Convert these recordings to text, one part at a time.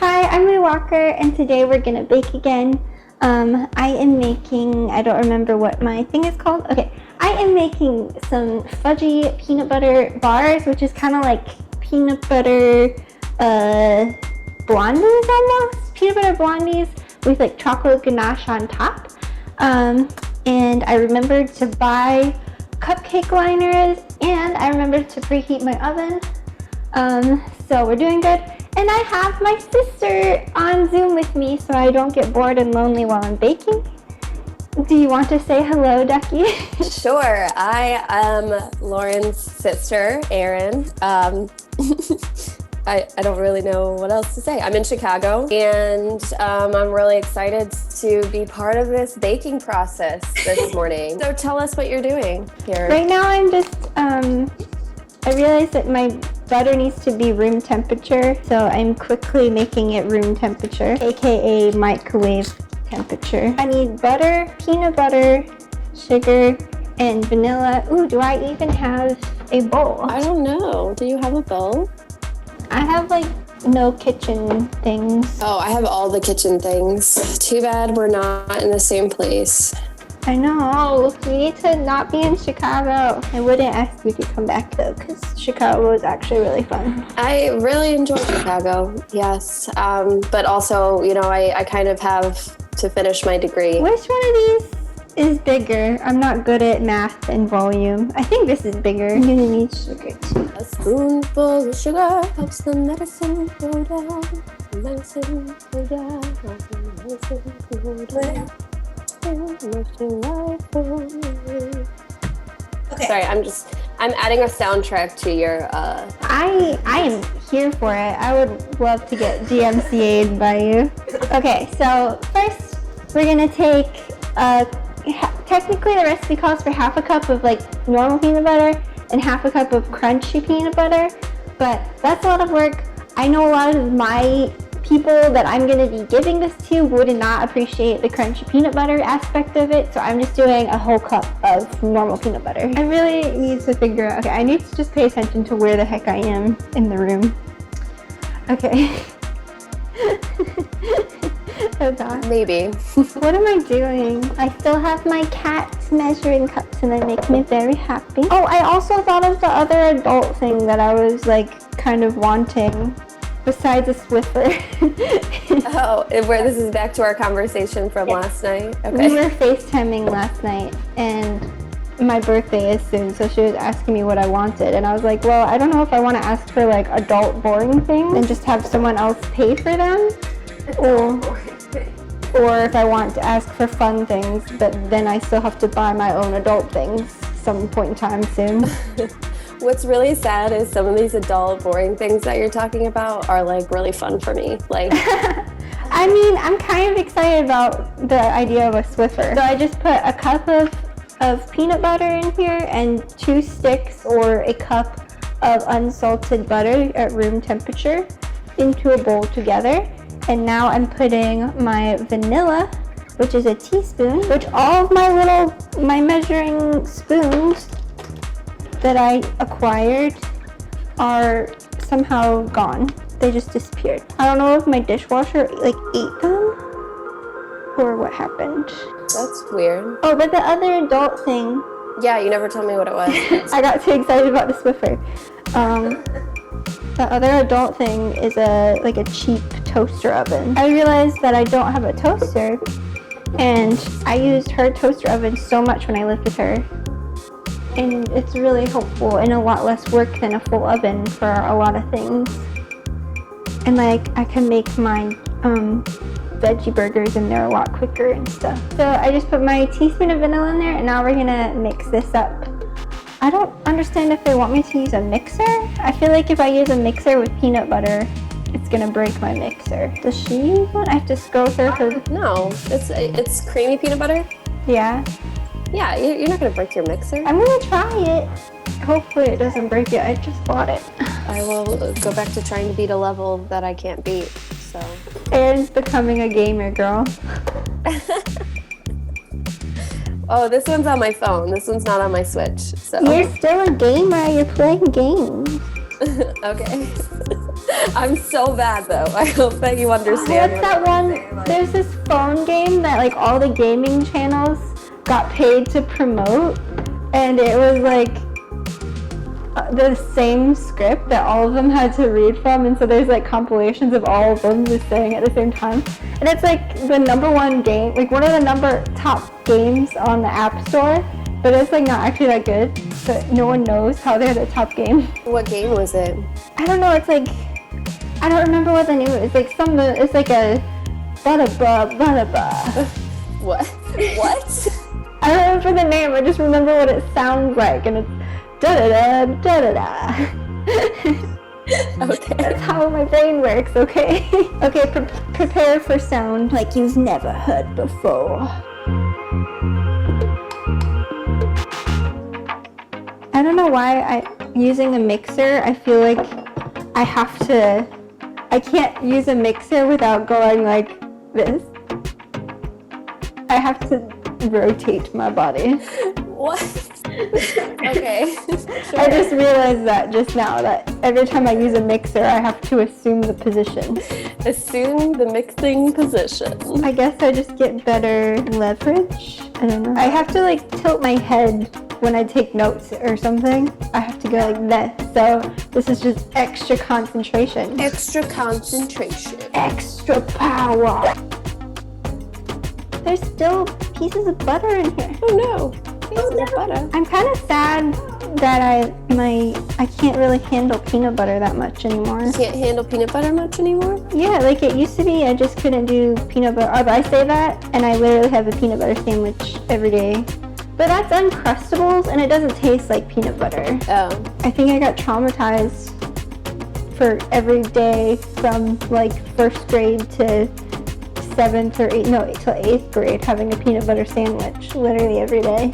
Hi, I'm loumaywalker, and today we're gonna bake again. I am making, I don't remember what my thing is called. Okay, I am making some fudgy peanut butter bars, which is kind of like peanut butter blondies almost. Peanut butter blondies with like chocolate ganache on top. And I remembered to buy cupcake liners, and I remembered to preheat my oven. So we're doing good. And I have my sister on Zoom with me so I don't get bored and lonely while I'm baking. Do you want to say hello, Ducky? Sure. I am Lauren's sister, Erin. I don't really know what else to say. I'm in Chicago, and I'm really excited to be part of this baking process this morning. So tell us what you're doing here. Right now I'm just, I realized that my butter needs to be room temperature, so I'm quickly making it room temperature, aka microwave temperature. I need butter, peanut butter, sugar, and vanilla. Ooh, do I even have a bowl? I don't know. Do you have a bowl? I have like no kitchen things. Oh, I have all the kitchen things. Too bad we're not in the same place. I know. We need to not be in Chicago. I wouldn't ask you to come back though, because Chicago was actually really fun. I really enjoy Chicago, yes. But also, you know, I kind of have to finish my degree. Which one of these is bigger? I'm not good at math and volume. I think this is bigger. I'm gonna need sugar too. A spoonful of sugar helps the medicine go down. The medicine go down. The medicine go down. Okay. Sorry, I'm adding a soundtrack to your I am here for it. I would love to get DMCA'd by you. Okay, so first we're gonna take technically the recipe calls for half a cup of like normal peanut butter and half a cup of crunchy peanut butter, but that's a lot of work. I know a lot of my people that I'm going to be giving this to would not appreciate the crunchy peanut butter aspect of it, so I'm just doing a whole cup of normal peanut butter. I really need to figure out, okay, I need to just pay attention to where the heck I am in the room. Okay. Oh god. Maybe. What am I doing? I still have my cat's measuring cups and they make me very happy. Oh, I also thought of the other adult thing that I was like kind of wanting. Besides a swiffer. Oh, where this is back to our conversation from last night? Okay. We were FaceTiming last night, and my birthday is soon, so she was asking me what I wanted, and I was like, well, I don't know if I want to ask for like adult boring things and just have someone else pay for them, or if I want to ask for fun things, but then I still have to buy my own adult things some point in time soon. What's really sad is some of these adult boring things that you're talking about are like really fun for me. Like, I mean, I'm kind of excited about the idea of a swiffer. So I just put a cup of peanut butter in here and 2 sticks or a cup of unsalted butter at room temperature into a bowl together. And now I'm putting my vanilla, which is a teaspoon, which all of my measuring spoons that I acquired are somehow gone. They just disappeared. I don't know if my dishwasher like ate them or what happened. That's weird. Oh, but the other adult thing. Yeah, you never told me what it was. I got too excited about the Swiffer. The other adult thing is a cheap toaster oven. I realized that I don't have a toaster, and I used her toaster oven so much when I lived with her. And it's really helpful and a lot less work than a full oven for a lot of things. And like I can make my veggie burgers in there a lot quicker and stuff. So I just put my teaspoon of vanilla in there, and now we're gonna mix this up. I don't understand if they want me to use a mixer. I feel like if I use a mixer with peanut butter, it's gonna break my mixer. Does she use one? I have to go through her. No, it's creamy peanut butter. Yeah. Yeah, you're not gonna break your mixer. I'm gonna try it. Hopefully it doesn't break it. I just bought it. I will go back to trying to beat a level that I can't beat, so. Erin's becoming a gamer girl. Oh, this one's on my phone. This one's not on my Switch, so. You're still a gamer. You're playing games. Okay. I'm so bad though. I hope that you understand. What's that one? There's this phone game that like all the gaming channels got paid to promote, and it was like the same script that all of them had to read from, and so there's like compilations of all of them just saying at the same time, and it's like the number one game, like one of the top games on the App Store, but it's like not actually that good, but no one knows how they're the top game. What game was it? I don't know, it's like, I don't remember what the name is. It's like it's like a blah. What? What? I don't remember the name, I just remember what it sounds like, and it's da-da-da. Okay. That's how my brain works, okay? Okay, prepare for sound like you've never heard before. I don't know why using a mixer, I feel like I can't use a mixer without going like this. I have to rotate my body. What? Okay. Sure. I just realized that just now, that every time I use a mixer, I have to assume the position. Assume the mixing position. I guess I just get better leverage. I don't know. I have to like tilt my head when I take notes or something. I have to go like that. So this is just extra concentration. Extra concentration. Extra power. There's still pieces of butter in here. Oh no. Pieces of butter. I'm kind of sad that I can't really handle peanut butter that much anymore. You can't handle peanut butter much anymore? Yeah, like it used to be, I just couldn't do peanut butter. But I say that, and I literally have a peanut butter sandwich every day. But that's Uncrustables, and it doesn't taste like peanut butter. Oh. I think I got traumatized for every day from like first grade to 7th or 8th, no, till 8th grade, having a peanut butter sandwich literally every day.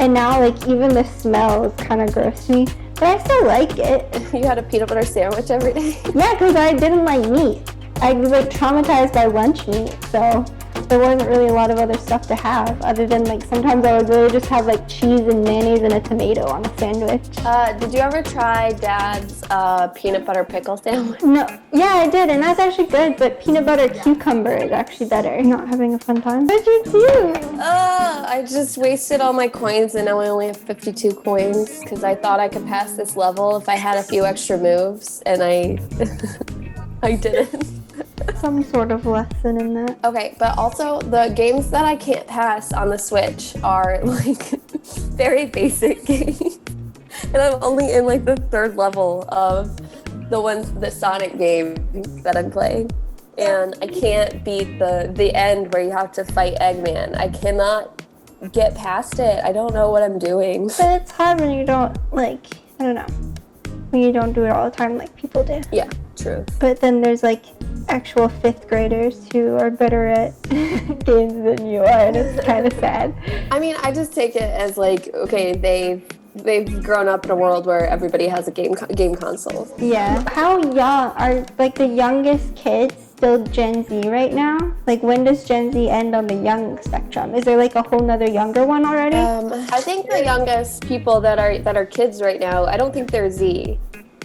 And now like even the smell is kind of gross to me, but I still like it. You had a peanut butter sandwich every day? Yeah, because I didn't like meat. I was like traumatized by lunch meat, so there wasn't really a lot of other stuff to have other than like sometimes I would really just have like cheese and mayonnaise and a tomato on a sandwich. Did you ever try Dad's peanut butter pickle sandwich? No, yeah, I did, and that's actually good, but peanut butter cucumber is actually better. You're not having a fun time? What'd you do? I just wasted all my coins and now I only have 52 coins because I thought I could pass this level if I had a few extra moves, and I didn't. Some sort of lesson in that. Okay, but also the games that I can't pass on the Switch are like very basic games. And I'm only in like the 3rd level of the Sonic game that I'm playing. And I can't beat the end where you have to fight Eggman. I cannot get past it. I don't know what I'm doing. But it's hard when you don't like, I don't know, when you don't do it all the time like people do. Yeah, true. But then there's like actual 5th graders who are better at games than you are, and it's kind of sad. I mean, I just take it as like, okay, they've grown up in a world where everybody has a game console. Yeah. How young are like the youngest kids still Gen Z right now? Like when does Gen Z end on the young spectrum? Is there like a whole nother younger one already? I think the youngest people that are kids right now, I don't think they're Z.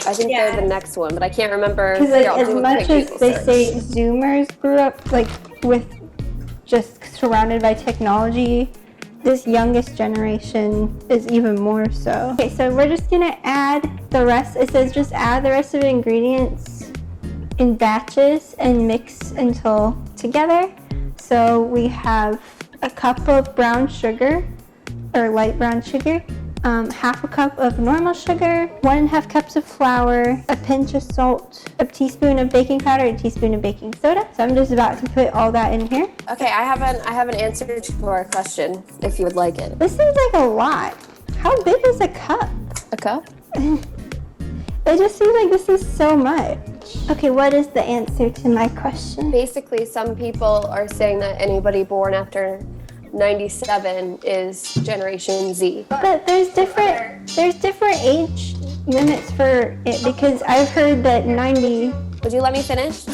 I think they're the next one, but I can't remember. Because like, as much as they say Zoomers grew up like with just surrounded by technology, this youngest generation is even more so. Okay, so we're just gonna add the rest. It says just add the rest of the ingredients in batches and mix until together. So we have a cup of brown sugar or light brown sugar, half a cup of normal sugar, 1.5 cups of flour, a pinch of salt, a teaspoon of baking powder, a teaspoon of baking soda. So I'm just about to put all that in here. Okay, I have an answer to our question if you would like it. This seems like a lot. How big is a cup? A cup? It just seems like this is so much. Okay, what is the answer to my question? Basically, some people are saying that anybody born after 97 is Generation Z. But there's different age limits for it, because I've heard that 90... Would you let me finish?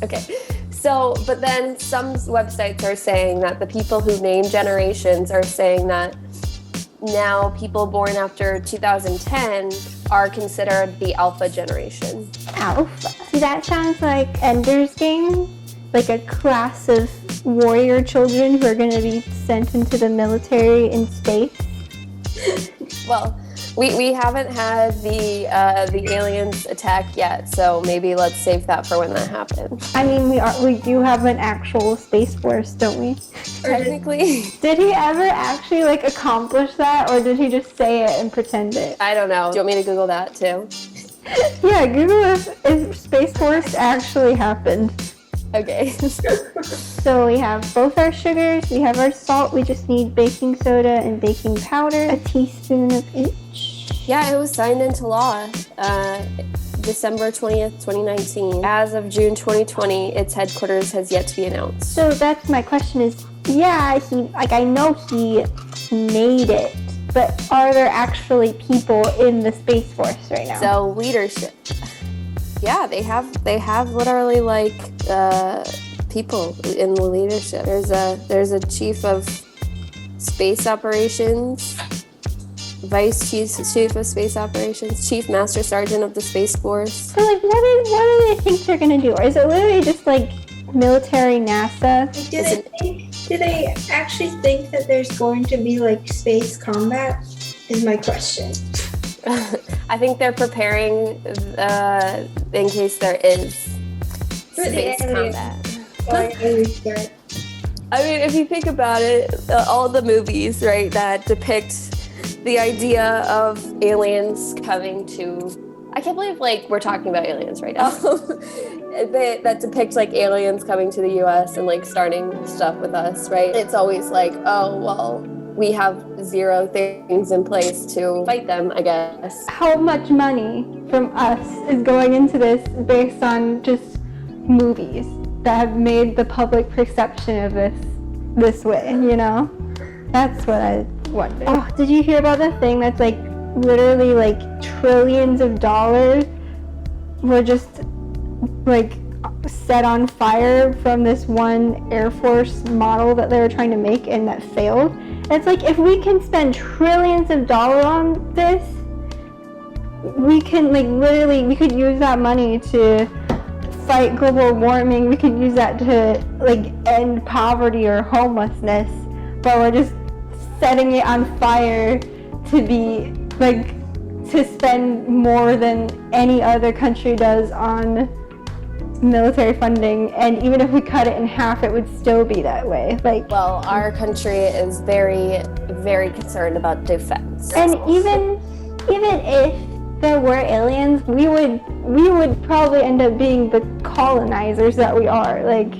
Okay. So, but then some websites are saying that the people who name generations are saying that now people born after 2010 are considered the alpha generation. Alpha. See, that sounds like Ender's Game, like a class of warrior children who are going to be sent into the military in space. Well, we haven't had the aliens attack yet, so maybe let's save that for when that happens. I mean, we do have an actual space force, don't we? Technically. Did he ever actually like accomplish that, or did he just say it and pretend it? I don't know. Do you want me to Google that too? Yeah, Google if Space Force actually happened. Okay. So we have both our sugars, we have our salt, we just need baking soda and baking powder, a teaspoon of each. Yeah, it was signed into law December 20th, 2019. As of June 2020, its headquarters has yet to be announced. So that's my question is, yeah, I know he made it, but are there actually people in the Space Force right now? So leadership. Yeah, they have literally like people in the leadership. There's a chief of space operations, vice chief of space operations, chief master sergeant of the Space Force. So like, what do they think they're gonna do? Or is it literally just like military NASA? Do they actually think that there's going to be like space combat? Is my question. I think they're preparing in case there is space combat. I mean, if you think about it, all the movies, right, that depict the idea of aliens coming to... I can't believe, like, we're talking about aliens right now. that depict, like, aliens coming to the U.S. and, like, starting stuff with us, right? It's always like, oh, well, we have zero things in place to fight them, I guess. How much money from us is going into this based on just movies that have made the public perception of this way, you know? That's what I wonder. Oh, did you hear about the thing that's like literally like trillions of dollars were just like set on fire from this one Air Force model that they were trying to make and that failed? It's like, if we can spend trillions of dollars on this, we can like literally, we could use that money to fight global warming. We could use that to like end poverty or homelessness, but we're just setting it on fire to be like, to spend more than any other country does on military funding, and even if we cut it in half, it would still be that way. Like, well, our country is very, very concerned about defense. And even if there were aliens, we would probably end up being the colonizers that we are. Like,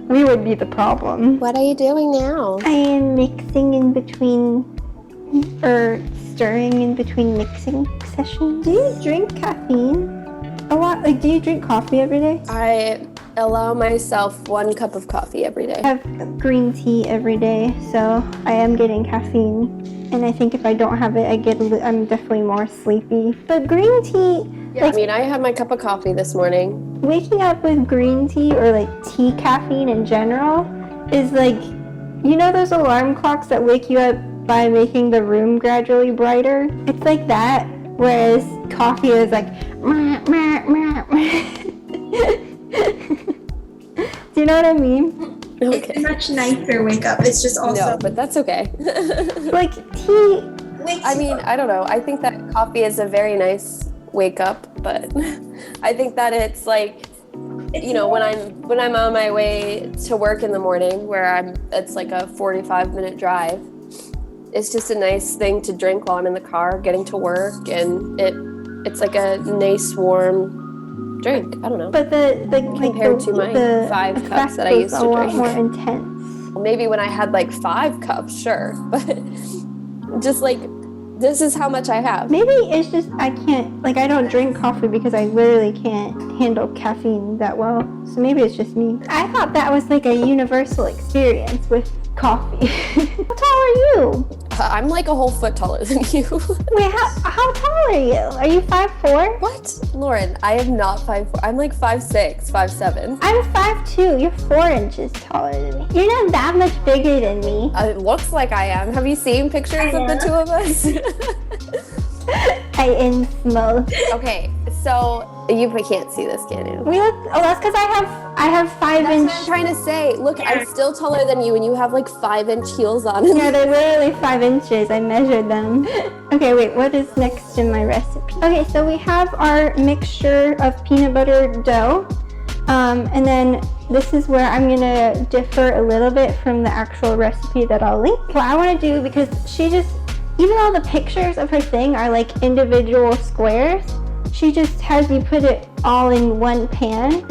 we would be the problem. What are you doing now? I am mixing in between, or stirring in between mixing sessions. Do you drink caffeine a lot? Like, do you drink coffee every day? I allow myself 1 cup of coffee every day. I have green tea every day, so I am getting caffeine. And I think if I don't have it, I'm definitely more sleepy. But green tea, yeah, like, I mean, I had my cup of coffee this morning. Waking up with green tea or like tea caffeine in general is like, you know those alarm clocks that wake you up by making the room gradually brighter? It's like that, whereas coffee is like, meh, meh, meh, meh. Do you know what I mean? Okay. It's a much nicer wake up. It's just also... No, but that's okay. Like, tea... I mean, I don't know. I think that coffee is a very nice wake up, but I think that it's like, you know, when I'm on my way to work in the morning, where it's like a 45-minute drive, it's just a nice thing to drink while I'm in the car getting to work, and it's like a nice warm drink. I don't know. But compared to my 5 cups that I used to drink, a lot more intense. Maybe when I had like 5 cups, sure, but just like, this is how much I have. Maybe it's just I don't drink coffee because I literally can't handle caffeine that well. So maybe it's just me. I thought that was like a universal experience with coffee. How tall are you? I'm like a whole foot taller than you. Wait, how tall are you? Are you 5'4"? What? Lauren, I am not 5'4". I'm like 5'6", 5'7". I'm 5'2". You're 4 inches taller than me. You're not that much bigger than me. It looks like I am. Have you seen pictures of the two of us? in smol. Okay, so you can't see this, can you? We look. Oh, that's because I have 5 That's inch. what I'm trying to say. Look, I'm still taller than you, and you have like 5-inch heels on. Yeah, they're literally 5 inches. I measured them. Okay, wait. What is next in my recipe? Okay, so we have our mixture of peanut butter dough, and then this is where I'm gonna differ a little bit from the actual recipe that I'll link. What I want to do, because she just, even though the pictures of her thing are like individual squares, she just has you put it all in one pan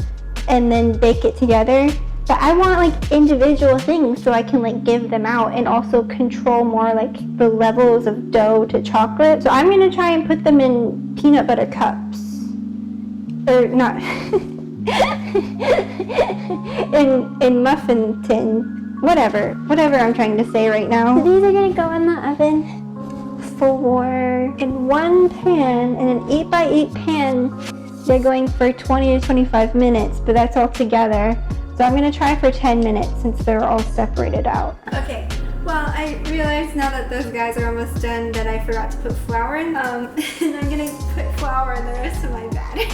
and then bake it together. But I want like individual things so I can like give them out and also control more like the levels of dough to chocolate. So I'm gonna try and put them in peanut butter cups. Or not. in muffin tin. Whatever I'm trying to say right now. So these are gonna go in the oven in one pan, in an 8x8 pan. They're going for 20 to 25 minutes, but that's all together. So I'm gonna try for 10 minutes since they're all separated out. Okay, well, I realized now that those guys are almost done that I forgot to put flour in. And I'm gonna put flour in the rest of my batter.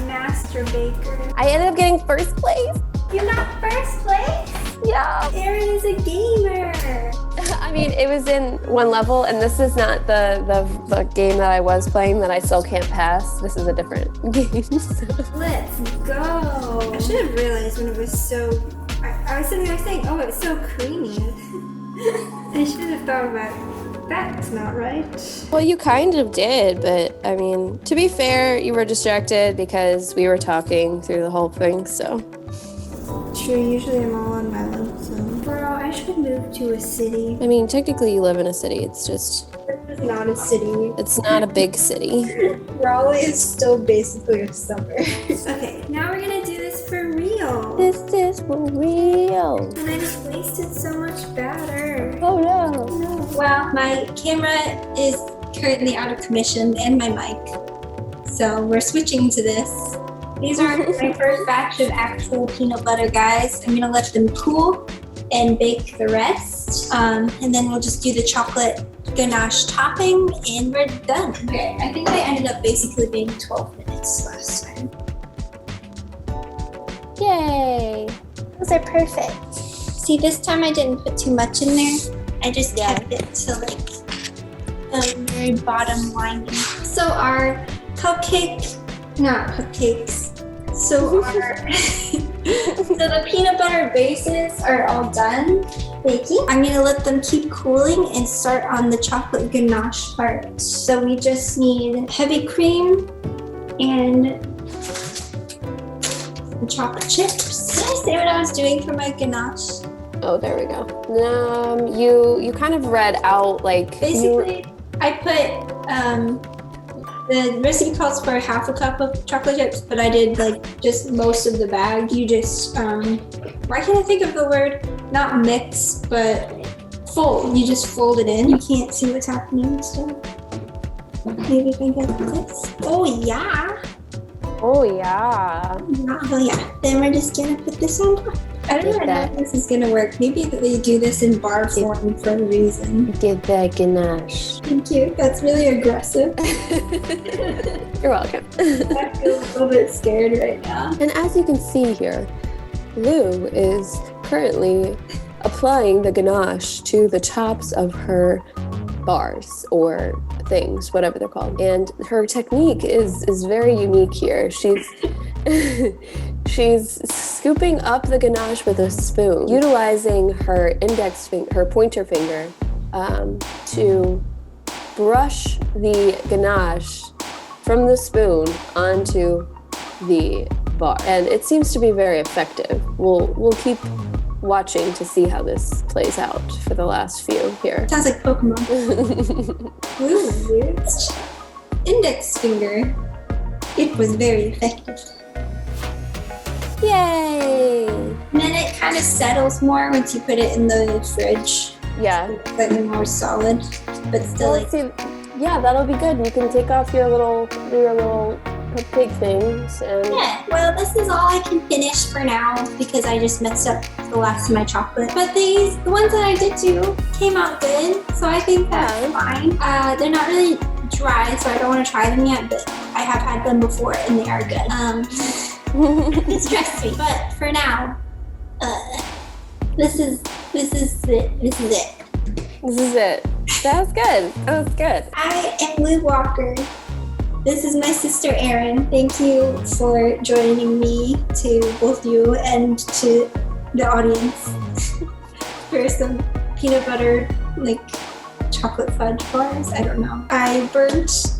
Master baker. I ended up getting first place. You got first place? Yeah. Erin is a gamer. I mean, it was in one level, and this is not the game that I was playing that I still can't pass. This is a different game. Let's go. I should have realized when it was so... I was sitting there saying, oh, it's so creamy. I should have thought about that's not right. Well, you kind of did, but I mean, to be fair, you were distracted because we were talking through the whole thing, so... True, usually I'm all on my own, so... Bro, I should move to a city. I mean, technically you live in a city, it's just... It's not a city. It's not a big city. Raleigh is still basically a suburb. Okay, now we're gonna do this for real. This is for real. And I just wasted so much batter. Oh no. Well, my camera is currently out of commission and my mic. So we're switching to this. These are my first batch of actual peanut butter, guys. I'm gonna let them cool and bake the rest. And then we'll just do the chocolate ganache topping and we're done. Okay, I think I ended up basically being 12 minutes last time. Yay. Those are perfect. See, this time I didn't put too much in there. I just kept it to like the very bottom lining. So our not cupcakes. So the peanut butter bases are all done baking. I'm gonna let them keep cooling and start on the chocolate ganache part. So we just need heavy cream and some chocolate chips. Did I say what I was doing for my ganache? Oh, there we go. You kind of read out like... Basically, I put... the recipe calls for half a cup of chocolate chips, but I did like just most of the bag. You just, why can't I think of the word? Not mix, but fold. You just fold it in. You can't see what's happening still. Maybe if I get this. Oh yeah. Oh yeah. Oh yeah. Then we're just gonna put this on top. I don't know how this is gonna work. Maybe they do this in bar form for a reason. Get that ganache. Thank you. That's really aggressive. You're welcome. I feel a little bit scared right now. And as you can see here, Lou is currently applying the ganache to the tops of her bars or things, whatever they're called. And her technique is very unique here. She's scooping up the ganache with a spoon, utilizing her her pointer finger to brush the ganache from the spoon onto the bar. And it seems to be very effective. We'll keep watching to see how this plays out for the last few here. Sounds like Pokemon. Ooh, weird. Index finger. It was very effective. Yay! And then it kind of settles more once you put it in the fridge. Yeah. Slightly more solid, but still Well, yeah, that'll be good. You can take off your little cupcake things and... Yeah, well, this is all I can finish for now because I just messed up the last of my chocolate. But the ones that I did do came out good, so I think that's fine. They're not really dry, so I don't want to try them yet, but I have had them before and they are good. It stressed me, but for now, this is it. This is it. That was good. That was good. I am Lou Walker. This is my sister Erin. Thank you for joining me, to both you and to the audience, for some peanut butter, like chocolate fudge bars. I don't know. I burnt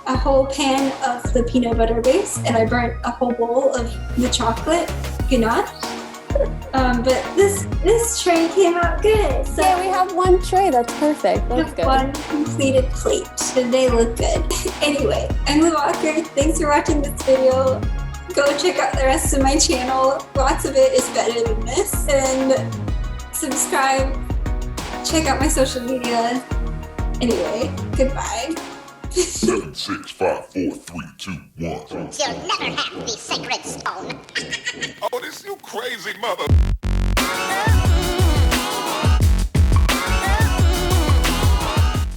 a whole pan of the peanut butter base, and I burnt a whole bowl of the chocolate ganache. But this tray came out good. So Yeah, we have one tray. That's perfect. I That's have good. one completed plate, and they look good. Anyway, I'm Lou Walker. Thanks for watching this video. Go check out the rest of my channel. Lots of it is better than this. And subscribe. Check out my social media. Anyway, goodbye. 7, 6, 5, 4, 3, 2, 1. You'll never have the sacred stone. Oh, this you crazy mother.